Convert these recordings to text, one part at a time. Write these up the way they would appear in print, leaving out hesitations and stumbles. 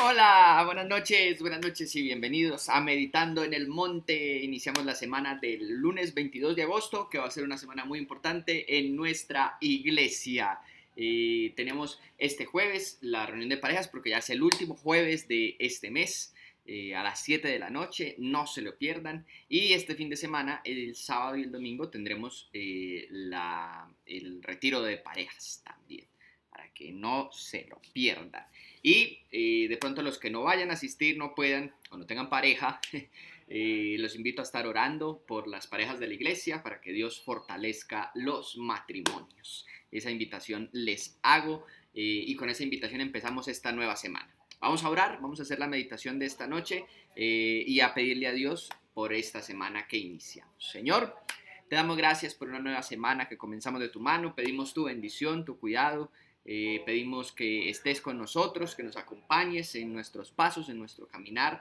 Hola, buenas noches y bienvenidos a Meditando en el Monte. Iniciamos la semana del lunes 22 de agosto, que va a ser una semana muy importante en nuestra iglesia. Tenemos este jueves la reunión de parejas porque ya es el último jueves de este mes. A las 7 de la noche, no se lo pierdan. Y este fin de semana, el sábado y el domingo, tendremos el retiro de parejas también, para que no se lo pierdan. Y de pronto los que no vayan a asistir, no puedan o no tengan pareja, los invito a estar orando por las parejas de la iglesia para que Dios fortalezca los matrimonios. Esa invitación les hago y con esa invitación empezamos esta nueva semana. Vamos a orar, vamos a hacer la meditación de esta noche y a pedirle a Dios por esta semana que iniciamos. Señor, te damos gracias por una nueva semana que comenzamos de tu mano, pedimos tu bendición, tu cuidado. Pedimos que estés con nosotros, que nos acompañes en nuestros pasos, en nuestro caminar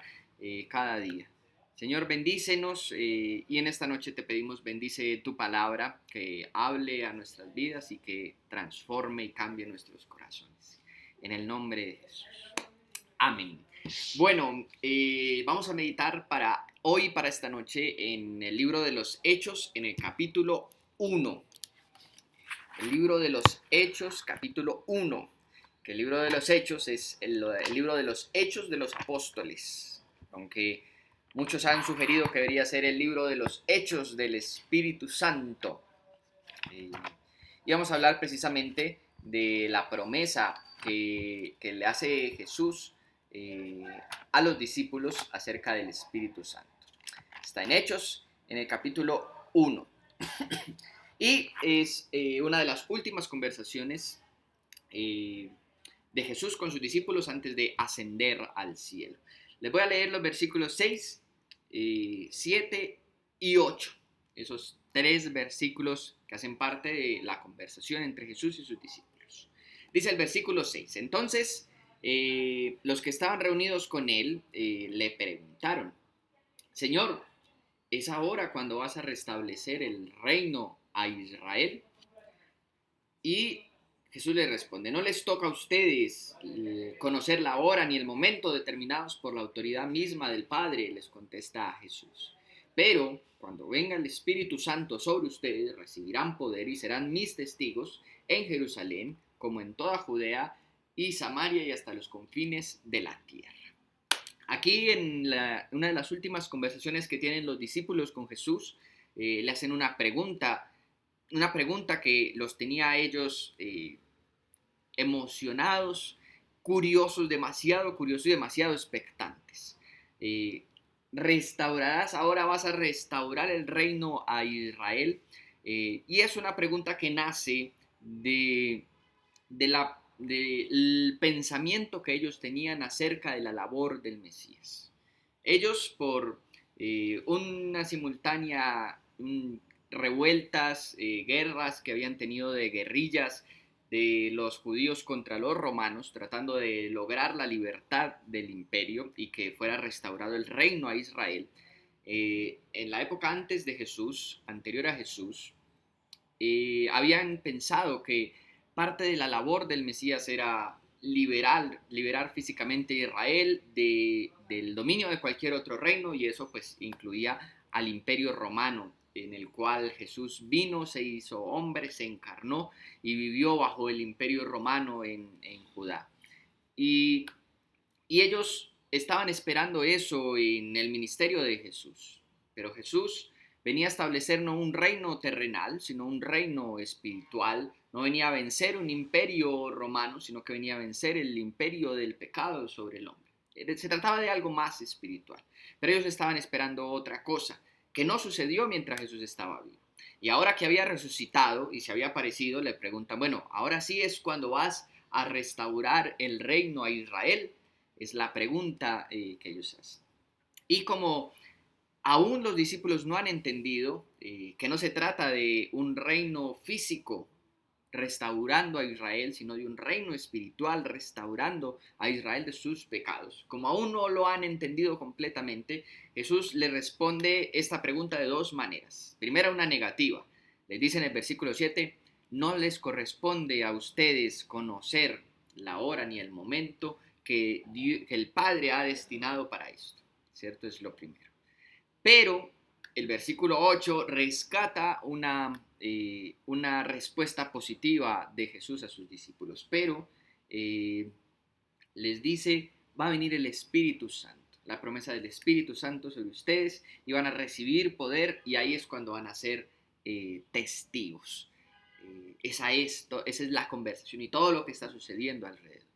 cada día. Señor, bendícenos y en esta noche te pedimos bendice tu palabra, que hable a nuestras vidas y que transforme y cambie nuestros corazones. En el nombre de Jesús. Amén. Bueno, vamos a meditar para hoy, para esta noche, en el libro de los Hechos, en el capítulo 1. El libro de los Hechos, capítulo 1, que el libro de los Hechos es el libro de los Hechos de los Apóstoles, aunque muchos han sugerido que debería ser el libro de los Hechos del Espíritu Santo. Y vamos a hablar precisamente de la promesa que le hace Jesús a los discípulos acerca del Espíritu Santo. Está en Hechos, en el capítulo 1. Y es una de las últimas conversaciones de Jesús con sus discípulos antes de ascender al cielo. Les voy a leer los versículos 6, 7 y 8. Esos tres versículos que hacen parte de la conversación entre Jesús y sus discípulos. Dice el versículo 6. Entonces, los que estaban reunidos con él le preguntaron: Señor, ¿es ahora cuando vas a restablecer el reino a Israel? Y Jesús les responde: no les toca a ustedes conocer la hora ni el momento determinados por la autoridad misma del Padre, les contesta Jesús. Pero cuando venga el Espíritu Santo sobre ustedes, recibirán poder y serán mis testigos en Jerusalén, como en toda Judea y Samaria y hasta los confines de la tierra. Aquí en una de las últimas conversaciones que tienen los discípulos con Jesús, le hacen una pregunta que los tenía a ellos emocionados, demasiado curiosos y demasiado expectantes. Ahora vas a restaurar el reino a Israel. Y es una pregunta que nace del pensamiento que ellos tenían acerca de la labor del Mesías. Ellos, por una simultánea revueltas, guerras que habían tenido de guerrillas de los judíos contra los romanos, tratando de lograr la libertad del imperio y que fuera restaurado el reino a Israel. En la época antes de Jesús, anterior a Jesús, habían pensado que parte de la labor del Mesías era liberar físicamente a Israel del dominio de cualquier otro reino, y eso pues incluía al imperio romano, en el cual Jesús vino, se hizo hombre, se encarnó y vivió bajo el imperio romano en Judá. Y ellos estaban esperando eso en el ministerio de Jesús. Pero Jesús venía a establecer no un reino terrenal, sino un reino espiritual. No venía a vencer un imperio romano, sino que venía a vencer el imperio del pecado sobre el hombre. Se trataba de algo más espiritual. Pero ellos estaban esperando otra cosa, que no sucedió mientras Jesús estaba vivo. Y ahora que había resucitado y se había aparecido, le preguntan: bueno, ahora sí es cuando vas a restaurar el reino a Israel. Es la pregunta que ellos hacen. Y como aún los discípulos no han entendido que no se trata de un reino físico restaurando a Israel, sino de un reino espiritual restaurando a Israel de sus pecados. Como aún no lo han entendido completamente, Jesús les responde esta pregunta de dos maneras. Primera, una negativa. Les dice en el versículo 7, no les corresponde a ustedes conocer la hora ni el momento que el Padre ha destinado para esto, ¿cierto? Es lo primero. Pero el versículo 8 rescata una respuesta positiva de Jesús a sus discípulos, pero les dice, va a venir el Espíritu Santo, la promesa del Espíritu Santo sobre ustedes y van a recibir poder y ahí es cuando van a ser testigos. Esa es la conversación y todo lo que está sucediendo alrededor.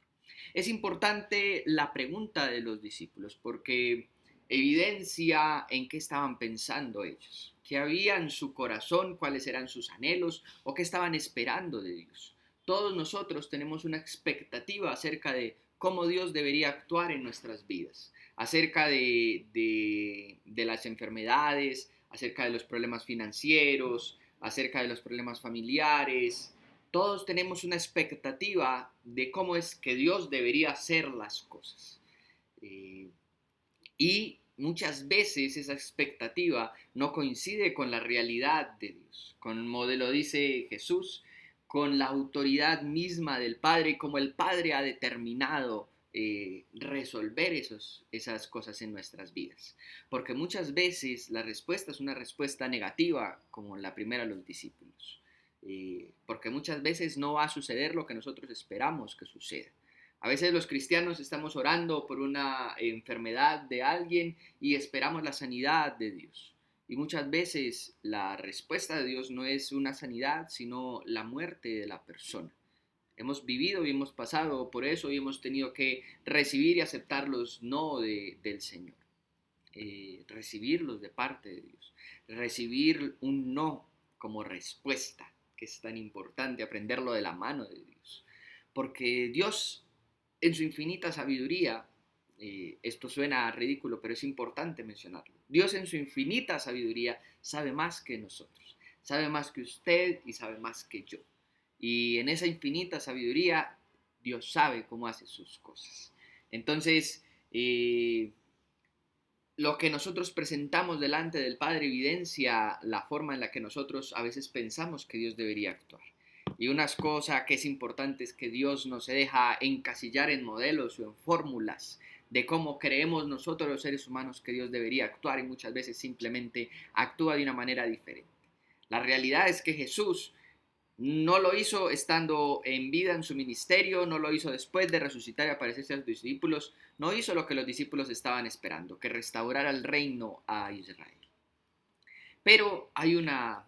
Es importante la pregunta de los discípulos porque evidencia en qué estaban pensando ellos, qué había en su corazón, cuáles eran sus anhelos o qué estaban esperando de Dios. Todos nosotros tenemos una expectativa acerca de cómo Dios debería actuar en nuestras vidas, acerca de las enfermedades, acerca de los problemas financieros, acerca de los problemas familiares. Todos tenemos una expectativa de cómo es que Dios debería hacer las cosas. Y muchas veces esa expectativa no coincide con la realidad de Dios, como lo dice Jesús, con la autoridad misma del Padre y como el Padre ha determinado resolver esas cosas en nuestras vidas. Porque muchas veces la respuesta es una respuesta negativa, como la primera de los discípulos. Porque muchas veces no va a suceder lo que nosotros esperamos que suceda. A veces los cristianos estamos orando por una enfermedad de alguien y esperamos la sanidad de Dios. Y muchas veces la respuesta de Dios no es una sanidad, sino la muerte de la persona. Hemos vivido y hemos pasado por eso y hemos tenido que recibir y aceptar los no del Señor. Recibirlos de parte de Dios. Recibir un no como respuesta, que es tan importante aprenderlo de la mano de Dios. Porque Dios en su infinita sabiduría, esto suena ridículo, pero es importante mencionarlo. Dios en su infinita sabiduría sabe más que nosotros, sabe más que usted y sabe más que yo. Y en esa infinita sabiduría, Dios sabe cómo hace sus cosas. Entonces, lo que nosotros presentamos delante del Padre evidencia la forma en la que nosotros a veces pensamos que Dios debería actuar. Y una cosa que es importante es que Dios no se deja encasillar en modelos o en fórmulas de cómo creemos nosotros los seres humanos que Dios debería actuar y muchas veces simplemente actúa de una manera diferente. La realidad es que Jesús no lo hizo estando en vida en su ministerio, no lo hizo después de resucitar y aparecerse a sus discípulos, no hizo lo que los discípulos estaban esperando, que restaurara el reino a Israel. Pero hay una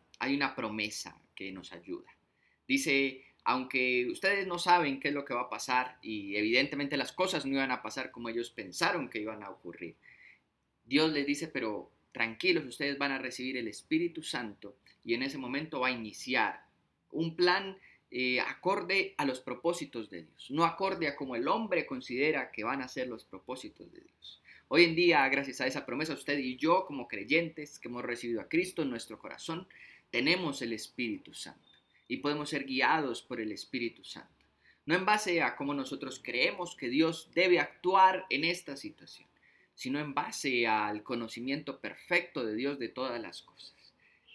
promesa que nos ayuda. Dice, aunque ustedes no saben qué es lo que va a pasar y evidentemente las cosas no iban a pasar como ellos pensaron que iban a ocurrir, Dios les dice, pero tranquilos, ustedes van a recibir el Espíritu Santo y en ese momento va a iniciar un plan acorde a los propósitos de Dios, no acorde a como el hombre considera que van a ser los propósitos de Dios. Hoy en día, gracias a esa promesa, usted y yo, como creyentes que hemos recibido a Cristo en nuestro corazón, tenemos el Espíritu Santo y podemos ser guiados por el Espíritu Santo. No en base a cómo nosotros creemos que Dios debe actuar en esta situación, sino en base al conocimiento perfecto de Dios de todas las cosas.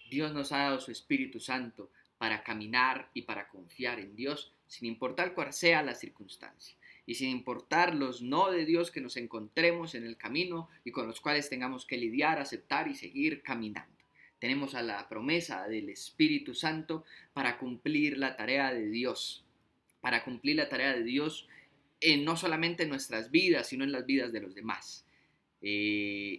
Dios nos ha dado su Espíritu Santo para caminar y para confiar en Dios, sin importar cuál sea la circunstancia y sin importar los no de Dios que nos encontremos en el camino y con los cuales tengamos que lidiar, aceptar y seguir caminando. Tenemos a la promesa del Espíritu Santo para cumplir la tarea de Dios, para cumplir la tarea de Dios no solamente en nuestras vidas, sino en las vidas de los demás.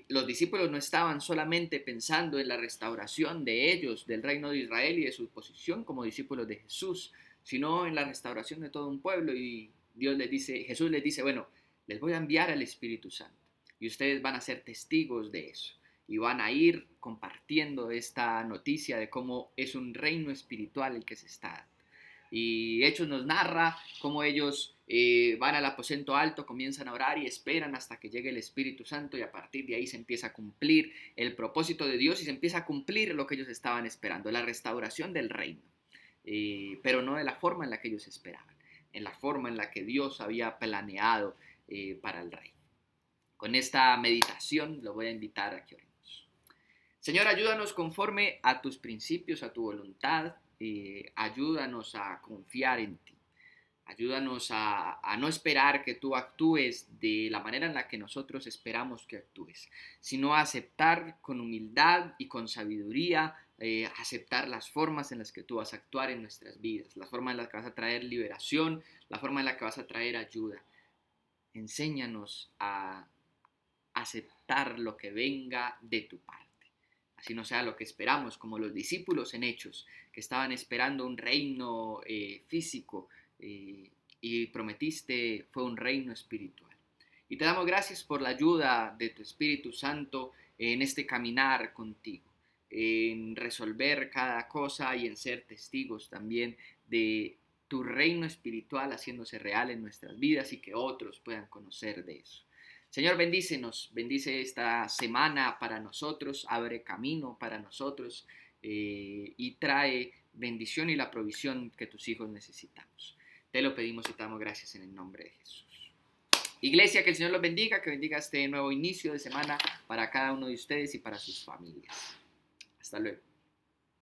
Los discípulos no estaban solamente pensando en la restauración de ellos, del reino de Israel y de su posición como discípulos de Jesús, sino en la restauración de todo un pueblo. Y Jesús les dice, bueno, les voy a enviar al Espíritu Santo y ustedes van a ser testigos de eso y van a ir compartiendo esta noticia de cómo es un reino espiritual el que se está dando. Y Hechos nos narra cómo ellos van al aposento alto, comienzan a orar y esperan hasta que llegue el Espíritu Santo y a partir de ahí se empieza a cumplir el propósito de Dios y se empieza a cumplir lo que ellos estaban esperando, la restauración del reino, pero no de la forma en la que ellos esperaban, en la forma en la que Dios había planeado para el reino. Con esta meditación lo voy a invitar a que oremos. Señor, ayúdanos conforme a tus principios, a tu voluntad, ayúdanos a confiar en ti. Ayúdanos a no esperar que tú actúes de la manera en la que nosotros esperamos que actúes, sino a aceptar con humildad y con sabiduría, aceptar las formas en las que tú vas a actuar en nuestras vidas, la forma en la que vas a traer liberación, la forma en la que vas a traer ayuda. Enséñanos a aceptar lo que venga de tu parte. Así no sea lo que esperamos, como los discípulos en Hechos, que estaban esperando un reino físico y prometiste fue un reino espiritual. Y te damos gracias por la ayuda de tu Espíritu Santo en este caminar contigo, en resolver cada cosa y en ser testigos también de tu reino espiritual haciéndose real en nuestras vidas y que otros puedan conocer de eso. Señor, bendícenos, bendice esta semana para nosotros, abre camino para nosotros y trae bendición y la provisión que tus hijos necesitamos. Te lo pedimos y te damos gracias en el nombre de Jesús. Iglesia, que el Señor los bendiga, que bendiga este nuevo inicio de semana para cada uno de ustedes y para sus familias. Hasta luego.